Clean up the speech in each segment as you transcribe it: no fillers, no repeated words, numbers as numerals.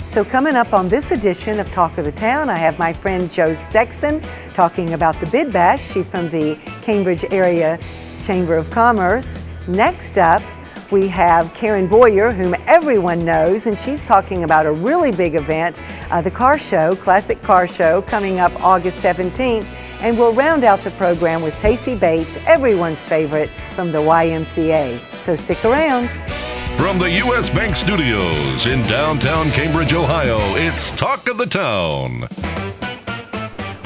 So coming up on this edition of Talk of the Town, I have my friend Jo Sexton talking about the Bid Bash. She's from the Cambridge Area Chamber of Commerce. Next up, we have Karen Boyer, whom everyone knows, and she's talking about a really big event, the car show, Classic Car Show, coming up August 17th. And we'll round out the program with Tacy, everyone's favorite from the YMCA. So stick around. From the U.S. Bank Studios in downtown Cambridge, Ohio, it's Talk of the Town.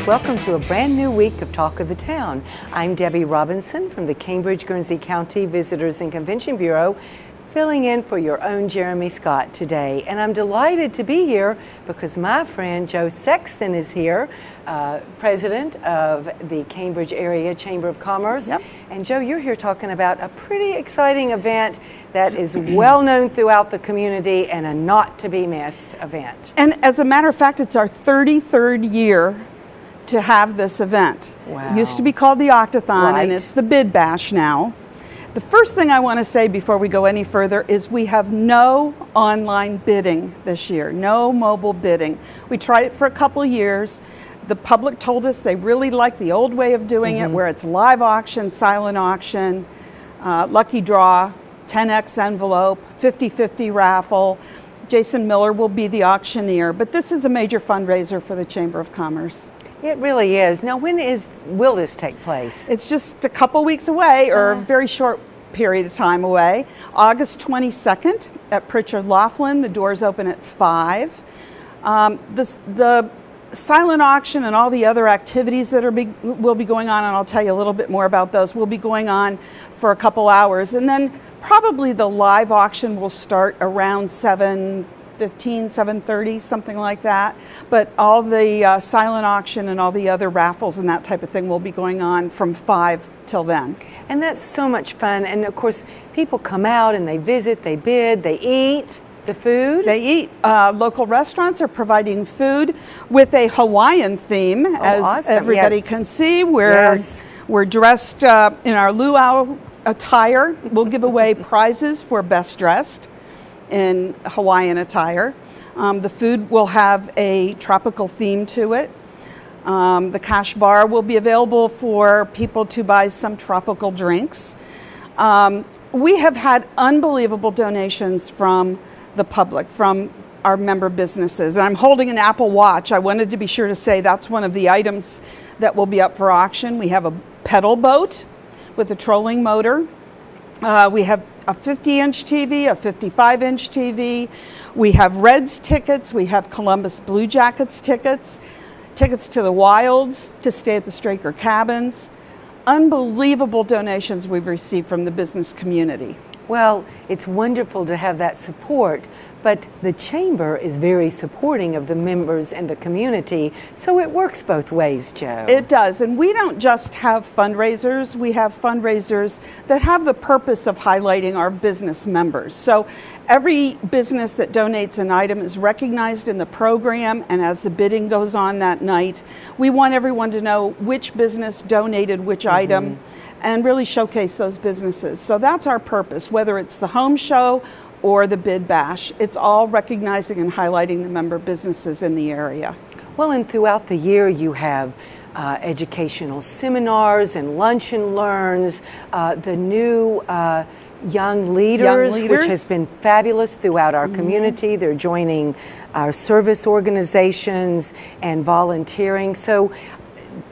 Welcome to a brand new week of Talk of the Town. I'm Debbie Robinson from the Cambridge Guernsey County Visitors and Convention Bureau, filling in for your own Jeremy Scott today. And I'm delighted to be here because my friend Jo Sexton is here, president of the Cambridge Area Chamber of Commerce. Yep. And Jo, you're here talking about a pretty exciting event that is well known throughout the community and a not to be missed event. And as a matter of fact, it's our 33rd year to have this event. Wow. It used to be called the Octathon, Right. and it's the Bid Bash now. The first thing I want to say before we go any further is we have no online bidding this year, no mobile bidding. We tried it for a couple of years. The public told us they really like the old way of doing it, where it's live auction, silent auction, lucky draw, 10x envelope, 50-50 raffle. Jason Miller will be the auctioneer, but this is a major fundraiser for the Chamber of Commerce. It really is. Now, will this take place? It's just a couple weeks away, or a very short period of time away. August 22nd at Pritchard Laughlin. The doors open at 5. The silent auction and all the other activities that will be going on, and I'll tell you a little bit more about those, will be going on for a couple hours. And then probably the live auction will start around 7:15, 7:30, something like that. But all the silent auction and all the other raffles and that type of thing will be going on from 5 till then. And that's so much fun. And of course, people come out and they visit, they bid, they eat the food. They eat. Local restaurants are providing food with a Hawaiian theme, as awesome. everybody can see. We're dressed in our luau attire. We'll give away prizes for best dressed in Hawaiian attire. The food will have a tropical theme to it. The cash bar will be available for people to buy some tropical drinks. We have had unbelievable donations from the public, from our member businesses. And I'm holding an Apple Watch. I wanted to be sure to say that's one of the items that will be up for auction. We have a pedal boat with a trolling motor. We have a 50-inch TV, a 55-inch TV. We have Reds tickets. We have Columbus Blue Jackets tickets, tickets to the Wilds, to stay at the Straker Cabins. Unbelievable donations we've received from the business community. Well, it's wonderful to have that support, but the Chamber is very supporting of the members and the community, so it works both ways, Jo. It does, and we don't just have fundraisers, we have fundraisers that have the purpose of highlighting our business members. So every business that donates an item is recognized in the program, and as the bidding goes on that night, we want everyone to know which business donated which item and really showcase those businesses. So that's our purpose, whether it's the home show or the Bid Bash. It's all recognizing and highlighting the member businesses in the area. Well, and throughout the year you have educational seminars and lunch and learns, the new Young Leaders, which has been fabulous throughout our community. They're joining our service organizations and volunteering. So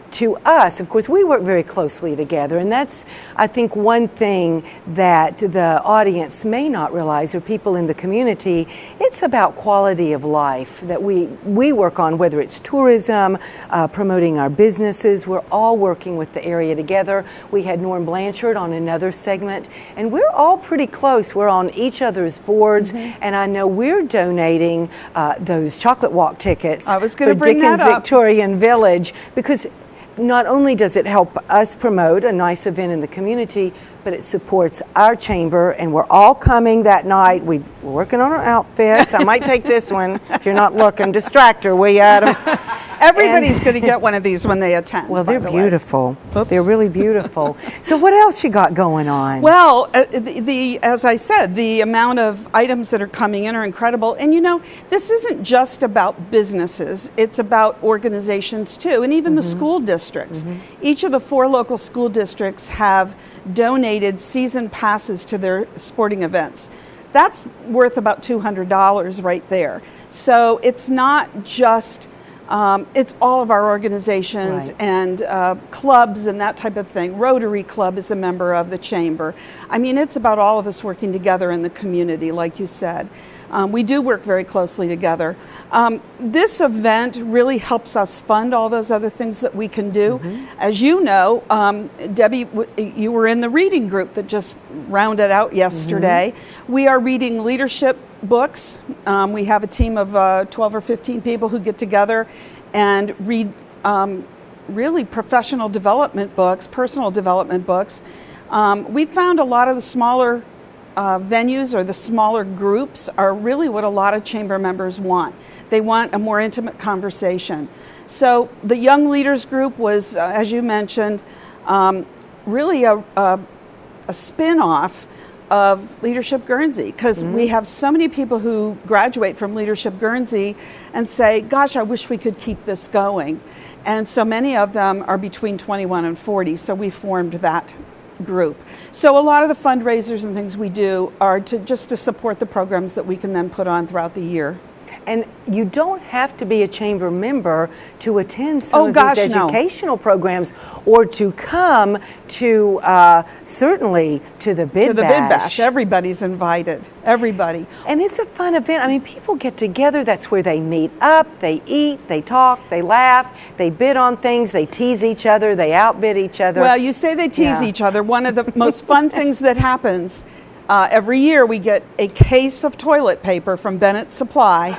to us, of course, we work very closely together, and that's, I think, one thing that the audience may not realize, or people in the community. It's about quality of life that we work on, whether it's tourism, promoting our businesses. We're all working with the area together. We had Norm Blanchard on another segment, and we're all pretty close. We're on each other's boards, and I know we're donating those chocolate walk tickets for Dickens Victorian Village, because not only does it help us promote a nice event in the community, but it supports our chamber, and we're all coming that night. We're working on our outfits. I might take this one if you're not looking. Distract her, will you, Adam? Everybody's going to get one of these when they attend. Well, they're beautiful. Oops. They're really beautiful. So what else you got going on? Well, as I said, the amount of items that are coming in are incredible. And you know, this isn't just about businesses. It's about organizations too, and even the school districts. Each of the 4 local school districts have donated season passes to their sporting events. That's worth about $200 right there. So it's not just, it's all of our organizations and clubs and that type of thing. Rotary Club is a member of the Chamber. I mean, it's about all of us working together in the community, like you said. We do work very closely together. This event really helps us fund all those other things that we can do. As you know, Debbie, you were in the reading group that just rounded out yesterday. We are reading leadership books. We have a team of 12 or 15 people who get together and read really professional development books, personal development books. We found a lot of the smaller venues or the smaller groups are really what a lot of chamber members want. They want a more intimate conversation. So the Young Leaders Group was, as you mentioned, really a spin-off of Leadership Guernsey, because we have so many people who graduate from Leadership Guernsey and say, gosh, I wish we could keep this going. And so many of them are between 21 and 40, so we formed that group. So a lot of the fundraisers and things we do are just to support the programs that we can then put on throughout the year. And you don't have to be a chamber member to attend some of these educational programs or to come to, certainly, to the Bid Bash. To the Bid Bash. Everybody's invited. Everybody. And it's a fun event. I mean, people get together. That's where they meet up, they eat, they talk, they laugh, they bid on things, they tease each other, they outbid each other. Well, you say they tease each other. One of the most fun things that happens every year, we get a case of toilet paper from Bennett Supply,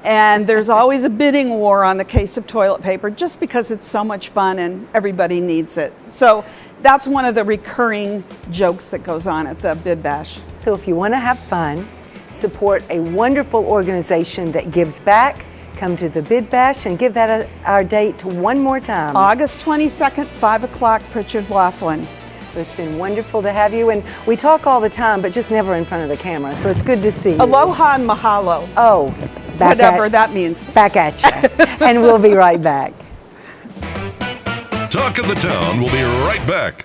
and there's always a bidding war on the case of toilet paper just because it's so much fun and everybody needs it. So that's one of the recurring jokes that goes on at the Bid Bash. So if you want to have fun, support a wonderful organization that gives back, come to the Bid Bash and give that our date one more time. August 22nd, 5 o'clock, Pritchard Laughlin. It's been wonderful to have you, and we talk all the time, but just never in front of the camera, so it's good to see you. Aloha and mahalo. Oh, whatever that means. Back at you. And we'll be right back. Talk of the Town will be right back.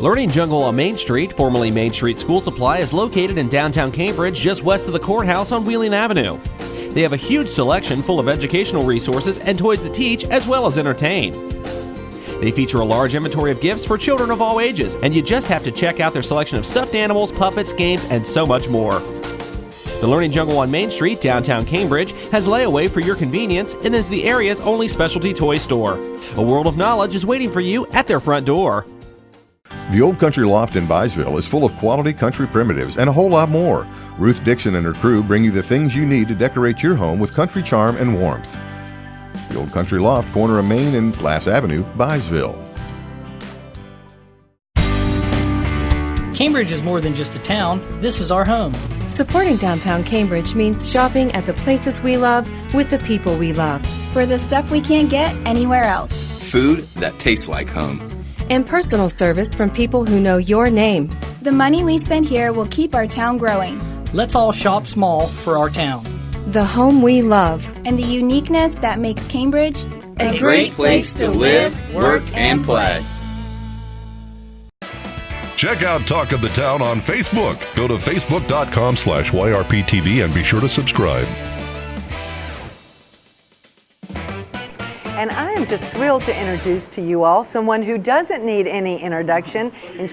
Learning Jungle on Main Street, formerly Main Street School Supply, is located in downtown Cambridge, just west of the courthouse on Wheeling Avenue. They have a huge selection full of educational resources and toys that teach as well as entertain. They feature a large inventory of gifts for children of all ages, and you just have to check out their selection of stuffed animals, puppets, games, and so much more. The Learning Jungle on Main Street, downtown Cambridge, has layaway for your convenience and is the area's only specialty toy store. A world of knowledge is waiting for you at their front door. The Old Country Loft in Byesville is full of quality country primitives and a whole lot more. Ruth Dixon and her crew bring you the things you need to decorate your home with country charm and warmth. The Old Country Loft, corner of Main and Glass Avenue, Byesville. Cambridge is more than just a town. This is our home. Supporting downtown Cambridge means shopping at the places we love with the people we love. For the stuff we can't get anywhere else. Food that tastes like home. And personal service from people who know your name. The money we spend here will keep our town growing. Let's all shop small for our town. The home we love. And the uniqueness that makes Cambridge a great place to live, work, and play. Check out Talk of the Town on Facebook. Go to facebook.com/YRPTV and be sure to subscribe. And I am just thrilled to introduce to you all someone who doesn't need any introduction. And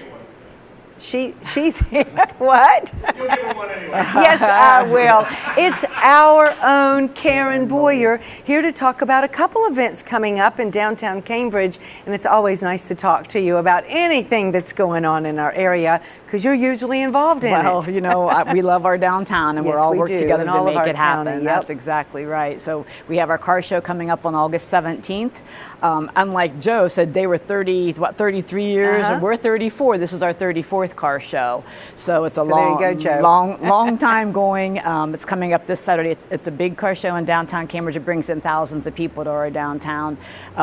she's here. What? You'll give her one anyway. Yes, I will. It's our own Karen Boyer here to talk about a couple events coming up in downtown Cambridge. And it's always nice to talk to you about anything that's going on in our area because you're usually involved in it. Well, you know, we love our downtown and Yes, we're all we work do, together in to all of make our it happen. county, yep. That's exactly right. So we have our car show coming up on August 17th. Unlike Joe said, they were 33 years and we're 34. This is our 34th car show. So it's a long time going. It's coming up this Saturday. It's a big car show in downtown Cambridge. It brings in thousands of people to our downtown.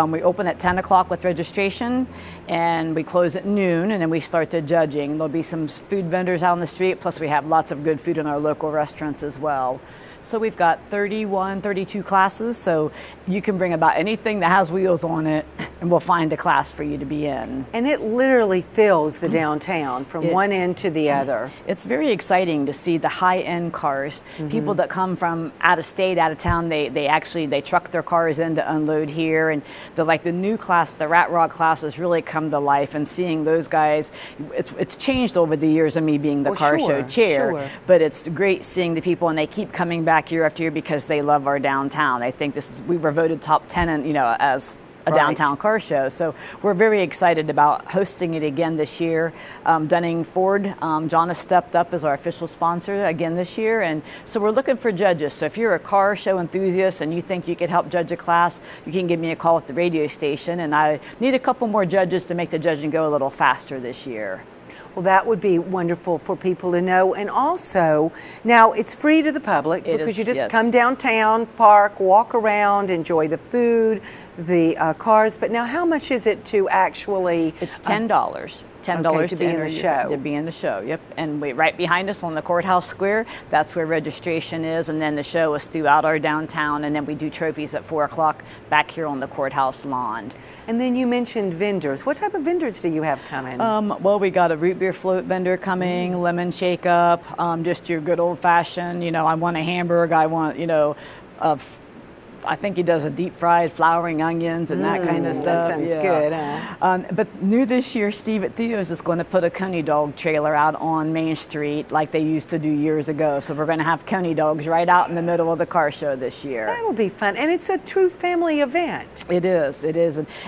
We open at 10 o'clock with registration, and we close at noon, and then we start the judging. There'll be some food vendors out on the street, plus we have lots of good food in our local restaurants as well. So we've got 32 classes, so you can bring about anything that has wheels on it, and we'll find a class for you to be in. And it literally fills the downtown from one end to the other. It's very exciting to see the high-end cars. People that come from out of state, out of town, they truck their cars in to unload here, and the new class, the Rat Rod class, has really come to life. And seeing those guys, it's changed over the years of me being the car show chair. But it's great seeing the people, and they keep coming back year after year because they love our downtown. I think we were voted top 10 as a downtown car show. So we're very excited about hosting it again this year. Dunning Ford, John has stepped up as our official sponsor again this year. And so we're looking for judges. So if you're a car show enthusiast and you think you could help judge a class, you can give me a call at the radio station. And I need a couple more judges to make the judging go a little faster this year. Well, that would be wonderful for people to know. And also, now it's free to the public because you just come downtown, park, walk around, enjoy the food, the cars. But now how much is it to actually? It's $10. $10 to be in the show. To be in the show, yep. And right behind us on the courthouse square, that's where registration is. And then the show is throughout our downtown. And then we do trophies at 4 o'clock back here on the courthouse lawn. And then you mentioned vendors. What type of vendors do you have coming? Well, we got a root beer float vendor coming, lemon shake up, just your good old fashioned, I want a hamburger, I want, I think he does a deep fried flowering onions and that kind of stuff. That sounds good, huh? But new this year, Steve at Theo's is going to put a Coney dog trailer out on Main Street like they used to do years ago. So we're going to have Coney dogs right out in the middle of the car show this year. That'll be fun. And it's a true family event. It is.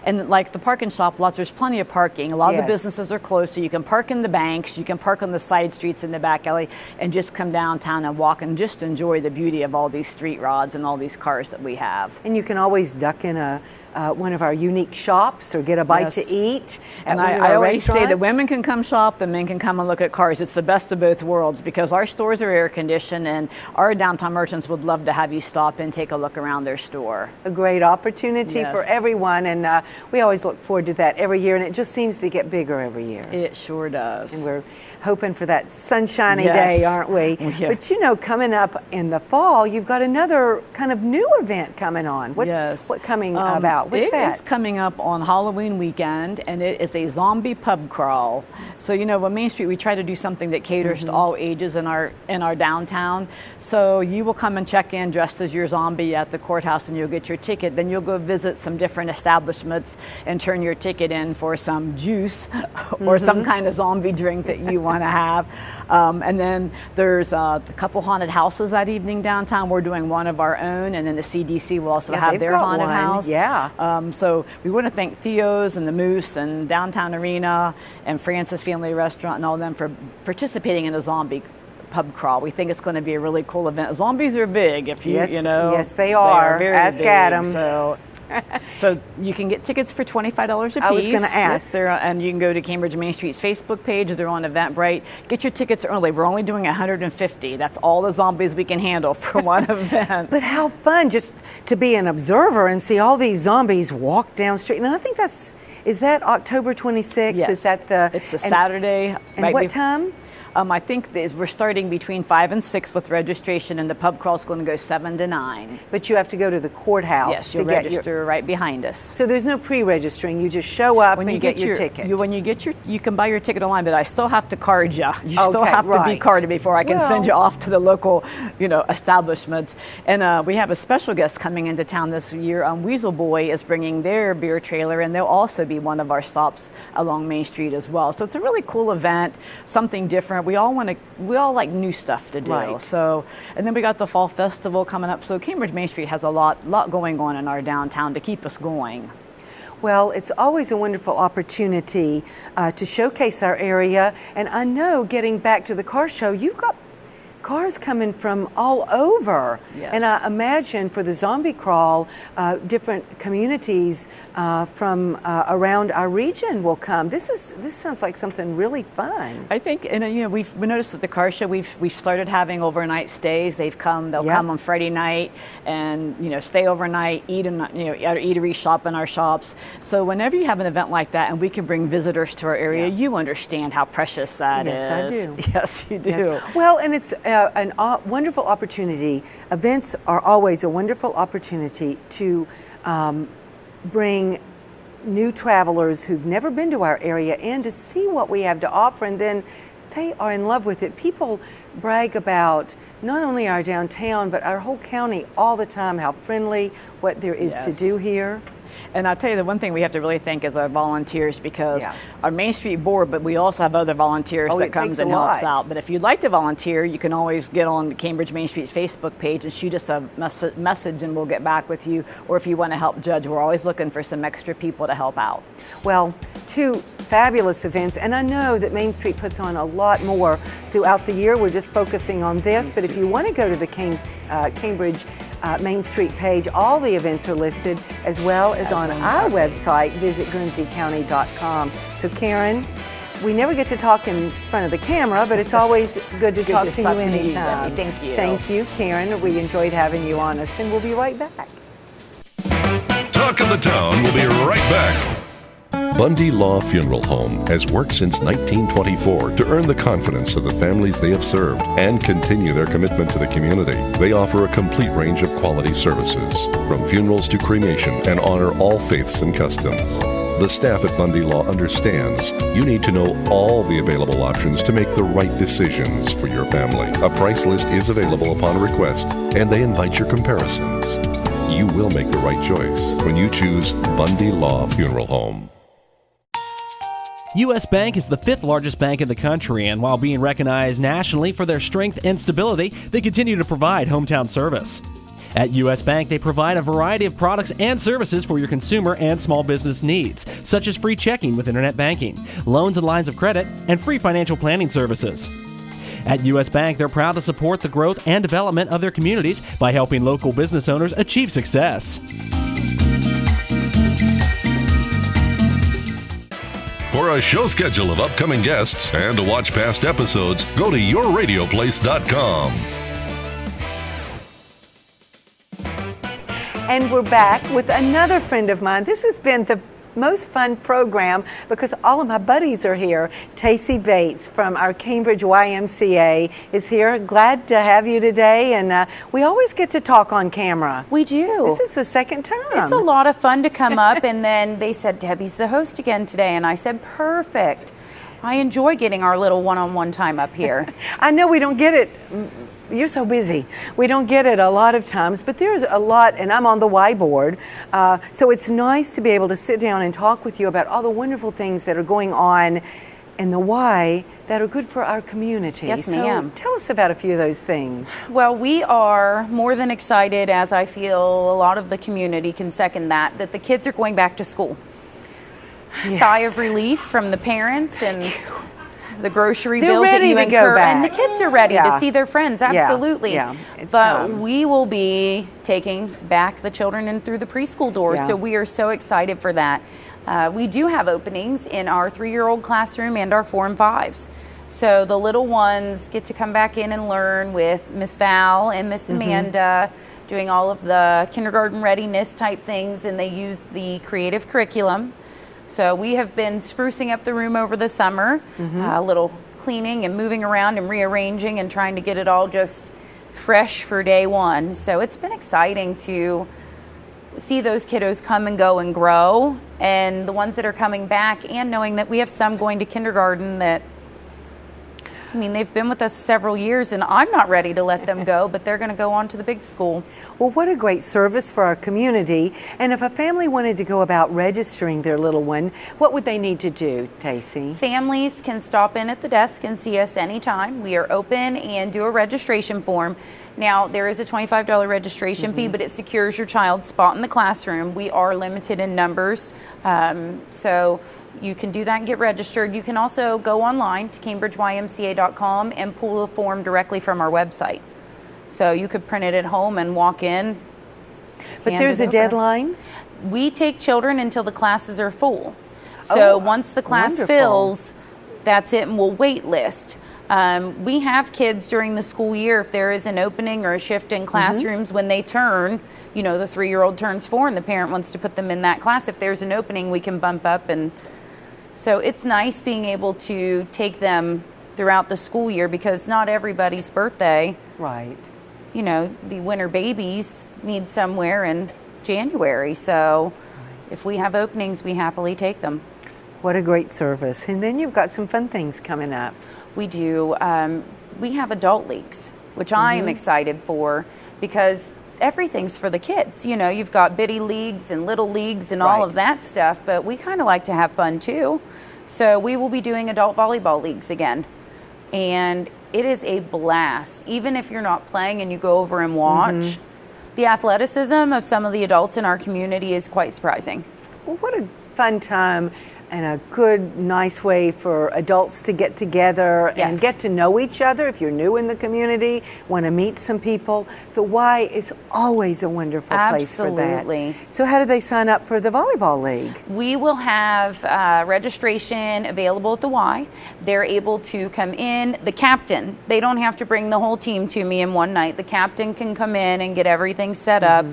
And like the parking shop lots, there's plenty of parking. A lot of the businesses are closed, so you can park in the banks, you can park on the side streets in the back alley, and just come downtown and walk and just enjoy the beauty of all these street rods and all these cars that we have. And you can always duck in one of our unique shops or get a bite to eat. And I always say the women can come shop, the men can come and look at cars. It's the best of both worlds because our stores are air conditioned and our downtown merchants would love to have you stop and take a look around their store. A great opportunity for everyone, and we always look forward to that every year, and it just seems to get bigger every year. It sure does. And we're hoping for that sunshiny day, aren't we? Yeah. But coming up in the fall, you've got another kind of new event coming on. What coming about? What's that? It is coming up on Halloween weekend, and it is a zombie pub crawl. So on Main Street we try to do something that caters to all ages in our downtown. So you will come and check in dressed as your zombie at the courthouse, and you'll get your ticket. Then you'll go visit some different establishments and turn your ticket in for some juice or some kind of zombie drink that you want to have. And then there's a couple haunted houses that evening downtown. We're doing one of our own, and then the CDC will also have their haunted house. So we want to thank Theo's and the Moose and Downtown Arena and Francis Family Restaurant and all of them for participating in the zombie pub crawl. We think it's going to be a really cool event. Zombies are big, if you know. Yes, they are. Very Ask big, Adam. So you can get tickets for $25 a piece. I was going to ask. And you can go to Cambridge Main Street's Facebook page. They're on Eventbrite. Get your tickets early. We're only doing 150. That's all the zombies we can handle for one event. But how fun just to be an observer and see all these zombies walk down the street. And I think is that October 26th? Yes. Is that It's a Saturday. And what time? I think we're starting between 5 and 6 with registration, and the pub crawl is going to go 7 to 9. But you have to go to the courthouse. Yes, you'll register right behind us. So there's no pre-registering. You just show up and get your ticket. You can buy your ticket online, but I still have to card you. You still have to be carded before I can send you off to the local, establishments. And we have a special guest coming into town this year. Weasel Boy is bringing their beer trailer, and they'll also be one of our stops along Main Street as well. So it's a really cool event, something different. We all like new stuff to do. Right. So, and then we got the Fall Festival coming up. So Cambridge Main Street has a lot going on in our downtown to keep us going. Well, it's always a wonderful opportunity to showcase our area. And I know, getting back to the car show, you've got cars coming from all over. Yes. And I imagine for the zombie crawl, different communities from around our region will come. This sounds like something really fun. I think, and we noticed at the car show we've started having overnight stays. They'll come on Friday night and stay overnight, eat in at eatery, shop in our shops. So whenever you have an event like that and we can bring visitors to our area, you understand how precious that is. Yes, I do. Yes, you do. Yes. Well, and it's a wonderful opportunity. Events are always a wonderful opportunity to bring new travelers who've never been to our area in to see what we have to offer, and then they are in love with it. People brag about not only our downtown, but our whole county all the time, how friendly, what there is to do here. And I'll tell you, the one thing we have to really thank is our volunteers, because our Main Street board, but we also have other volunteers that comes and helps out. But if you'd like to volunteer, you can always get on Cambridge Main Street's Facebook page and shoot us a message and we'll get back with you. Or if you want to help judge, we're always looking for some extra people to help out. Well, 2 fabulous events, and I know that Main Street puts on a lot more throughout the year. We're just focusing on this, but if you want to go to the Cambridge Main Street page, all the events are listed, as well as on our website, visit guernseycounty.com. So Karen, we never get to talk in front of the camera, but it's always good to talk to you anytime. Thank you. Thank you, Karen. We enjoyed having you on us, and we'll be right back. Talk of the Town will be right back. Bundy Law Funeral Home has worked since 1924 to earn the confidence of the families they have served and continue their commitment to the community. They offer a complete range of quality services, from funerals to cremation, and honor all faiths and customs. The staff at Bundy Law understands you need to know all the available options to make the right decisions for your family. A price list is available upon request, and they invite your comparisons. You will make the right choice when you choose Bundy Law Funeral Home. U.S. Bank is the 5th largest bank in the country, and while being recognized nationally for their strength and stability, they continue to provide hometown service. At U.S. Bank, they provide a variety of products and services for your consumer and small business needs, such as free checking with internet banking, loans and lines of credit, and free financial planning services. At U.S. Bank, they're proud to support the growth and development of their communities by helping local business owners achieve success. For a show schedule of upcoming guests and to watch past episodes, go to yourradioplace.com. And we're back with another friend of mine. This has been the most fun program because all of my buddies are here. Tacy Bates from our Cambridge YMCA is here. Glad to have you today, and we always get to talk on camera. We do. This is the second time. It's a lot of fun to come up, and then they said, Debbie's the host again today, and I said, perfect. I enjoy getting our little one-on-one time up here. I know we don't get it. You're so busy. We don't get it a lot of times, but there's a lot, and I'm on the Y board, so it's nice to be able to sit down and talk with you about all the wonderful things that are going on in the Y that are good for our community. Yes, ma'am. So tell us about a few of those things. Well, we are more than excited, as I feel a lot of the community can second that the kids are going back to school. Yes. Sigh of relief from the parents and the grocery They're bills that ready you to incur, go back. and the kids are ready to see their friends. Absolutely. Yeah. It's but time. we will be taking back the children in through the preschool doors, so we are so excited for that. We do have openings in our 3-year-old classroom and our 4 and 5s. So the little ones get to come back in and learn with Miss Val and Miss Amanda, doing all of the kindergarten readiness type things, and they use the creative curriculum. So we have been sprucing up the room over the summer, a little cleaning and moving around and rearranging and trying to get it all just fresh for day one. So it's been exciting to see those kiddos come and go and grow, and the ones that are coming back, and knowing that we have some going to kindergarten that, I mean, they've been with us several years, and I'm not ready to let them go, but they're going to go on to the big school. Well, what a great service for our community. And if a family wanted to go about registering their little one, what would they need to do, Tacy? Families can stop in at the desk and see us anytime. We are open and do a registration form. Now, there is a $25 registration fee, but it secures your child's spot in the classroom. We are limited in numbers, so you can do that and get registered. You can also go online to CambridgeYMCA.com and pull the form directly from our website. So you could print it at home and walk in. But there's a deadline? We take children until the classes are full. So once the class fills, that's it, and we'll wait list. We have kids during the school year, if there is an opening or a shift in classrooms when they turn, the 3-year-old turns 4 and the parent wants to put them in that class. If there's an opening, we can bump up. And so it's nice being able to take them throughout the school year, because not everybody's birthday. Right. The winter babies need somewhere in January. So if we have openings, we happily take them. What a great service. And then you've got some fun things coming up. We do. We have adult leagues, which I am excited for, because everything's for the kids. You've got bitty leagues and little leagues and all of that stuff, but we kind of like to have fun too. So we will be doing adult volleyball leagues again. And it is a blast. Even if you're not playing and you go over and watch, the athleticism of some of the adults in our community is quite surprising. Well, what a fun time and a good, nice way for adults to get together and get to know each other. If you're new in the community, want to meet some people, the Y is always a wonderful place for that. Absolutely. So how do they sign up for the volleyball league? We will have registration available at the Y. They're able to come in. The captain, they don't have to bring the whole team to me in one night. The captain can come in and get everything set up.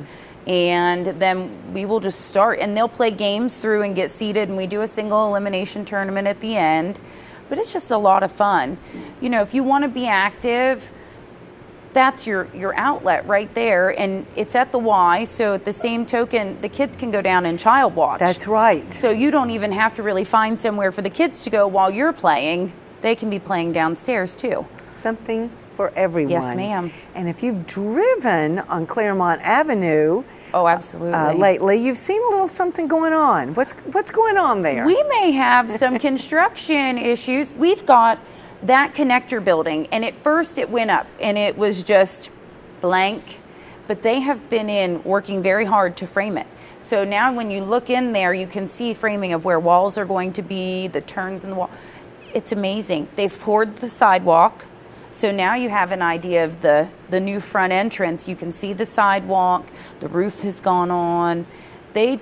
And then we will just start, and they'll play games through and get seated, and we do a single elimination tournament at the end. But it's just a lot of fun. If you want to be active, that's your outlet right there, and it's at the Y. So at the same token, the kids can go down and child watch. That's right. So you don't even have to really find somewhere for the kids to go while you're playing. They can be playing downstairs too. Something for everyone. Yes, ma'am. And if you've driven on Claremont Avenue, absolutely. Lately, you've seen a little something going on. What's going on there? We may have some construction issues. We've got that connector building, and at first it went up, and it was just blank, but they have been working very hard to frame it. So now when you look in there, you can see framing of where walls are going to be, the turns in the wall. It's amazing. They've poured the sidewalk. So now you have an idea of the new front entrance. You can see the sidewalk. The roof has gone on. They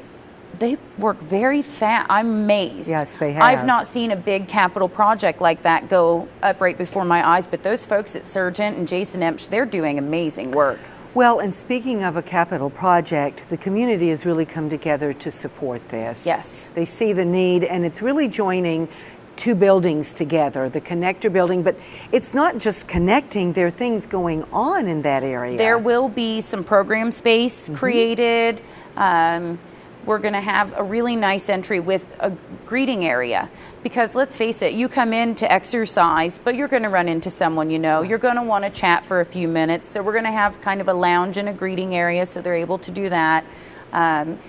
work very fast. I'm amazed. Yes, they have. I've not seen a big capital project like that go up right before my eyes, but those folks at Sargent and Jason Empsch, they're doing amazing work. Well, and speaking of a capital project, the community has really come together to support this. Yes. They see the need, and it's really joining two buildings together, the connector building, but it's not just connecting, there are things going on in that area. There will be some program space created. We're going to have a really nice entry with a greeting area, because let's face it, you come in to exercise, but you're going to run into someone you're going to want to chat for a few minutes, so we're going to have kind of a lounge and a greeting area so they're able to do that, and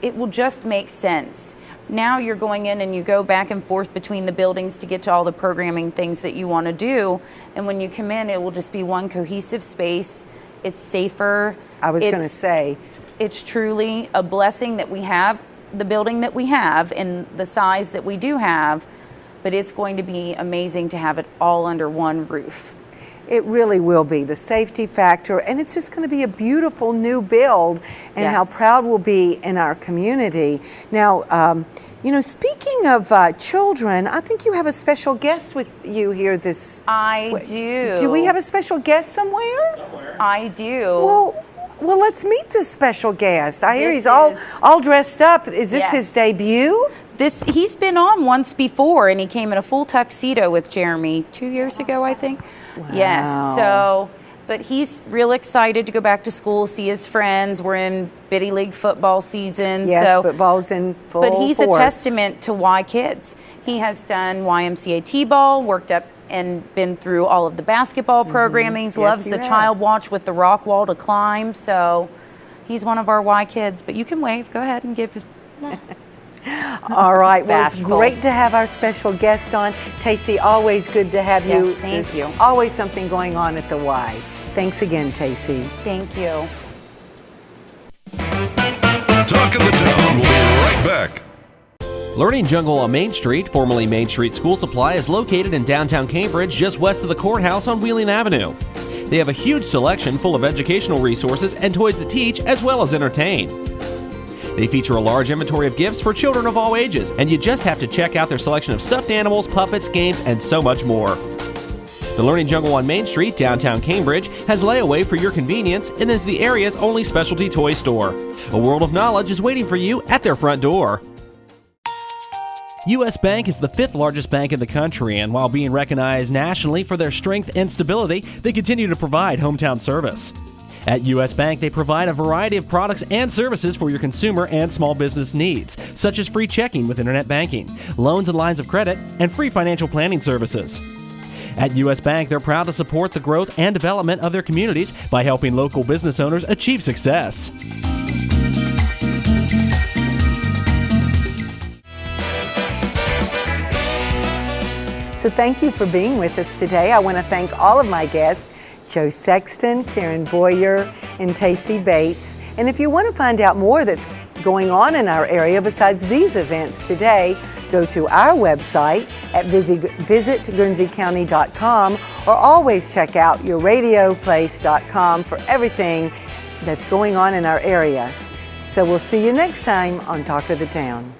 it will just make sense. Now you're going in and you go back and forth between the buildings to get to all the programming things that you want to do. And when you come in, it will just be one cohesive space. It's safer. I was going to say. It's truly a blessing that we have the building that we have and the size that we do have, but it's going to be amazing to have it all under one roof. It really will be, the safety factor, and it's just going to be a beautiful new build, and how proud we'll be in our community. Now, speaking of children, I think you have a special guest with you here this... I do. Do we have a special guest somewhere? I do. Well, let's meet this special guest. I hear he's all dressed up. Is this his debut? He's been on once before, and he came in a full tuxedo with Jeremy 2 years ago, I think. Wow. Yes. But he's real excited to go back to school, see his friends. We're in Biddy League football season. Yes, football's in full But he's force. a testament to Y Kids. He has done YMCA T-ball, worked up and been through all of the basketball programmings, loves the child watch with the rock wall to climb. So he's one of our Y Kids. But you can wave. Go ahead and give his... All right. Well, it's great to have our special guest on. Tacy, always good to have you. Yes, thank you. Always something going on at the Y. Thanks again, Tacy. Thank you. Talk of the Town will be right back. Learning Jungle on Main Street, formerly Main Street School Supply, is located in downtown Cambridge, just west of the courthouse on Wheeling Avenue. They have a huge selection full of educational resources and toys to teach as well as entertain. They feature a large inventory of gifts for children of all ages, and you just have to check out their selection of stuffed animals, puppets, games, and so much more. The Learning Jungle on Main Street, downtown Cambridge, has layaway for your convenience and is the area's only specialty toy store. A world of knowledge is waiting for you at their front door. U.S. Bank is the 5th largest bank in the country, and while being recognized nationally for their strength and stability, they continue to provide hometown service. At U.S. Bank, they provide a variety of products and services for your consumer and small business needs, such as free checking with internet banking, loans and lines of credit, and free financial planning services. At U.S. Bank, they're proud to support the growth and development of their communities by helping local business owners achieve success. So thank you for being with us today. I want to thank all of my guests, Jo Sexton, Karen Boyer, and Tacy Bates. And if you want to find out more that's going on in our area besides these events today, go to our website at visitguernseycounty.com, or always check out yourradioplace.com for everything that's going on in our area. So we'll see you next time on Talk of the Town.